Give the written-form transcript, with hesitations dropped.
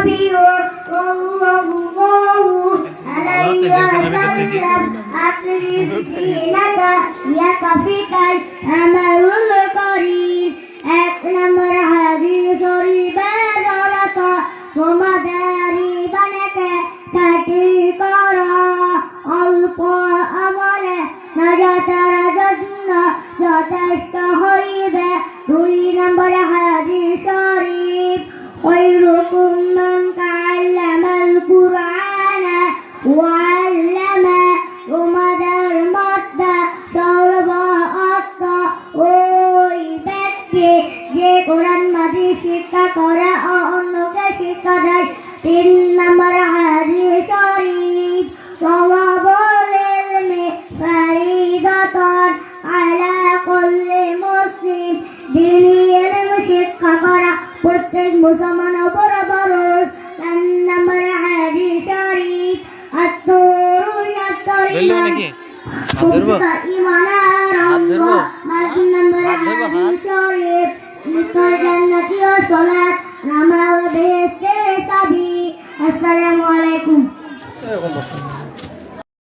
النبي صلى الله عليه وسلم أقرب دينك يكفيك الأمل القريب এক নম্বর হাদিস শরীফের দৌলত তোমাদের ইবাদতে খাঁটি করো অল্প আমলে নাজাতের জন্য যথেষ্ট হইবে দুই নম্বর হাদিস শরীফ خيركم من تعلم القرآن وعلمه তোমাদের মধ্যে সর্বোত্তম ওই ব্যক্তি যে কোরআন মাজিদ শিক্ষা করে ও অন্যকে শিক্ষা দেয় তিন নম্বর হাদিস শরীফ সওয়াবুল ইলমি ফরিদাতুন আলা কুল্লি মুসলিম দ্বীনি ইলম শিক্ষা করা প্রত্যেক মুসলমানের উপর ফরজ চার নম্বর হাদিস শরীফ আত-তুরু ইয়াত-তারিমান ইমানের অঙ্গ পাঁচ নম্বর হাদিস শরীফ নিকট জান্নাতি ও সালাত নামাজ বেহেশতের চাবি আসসালামু আলাইকুম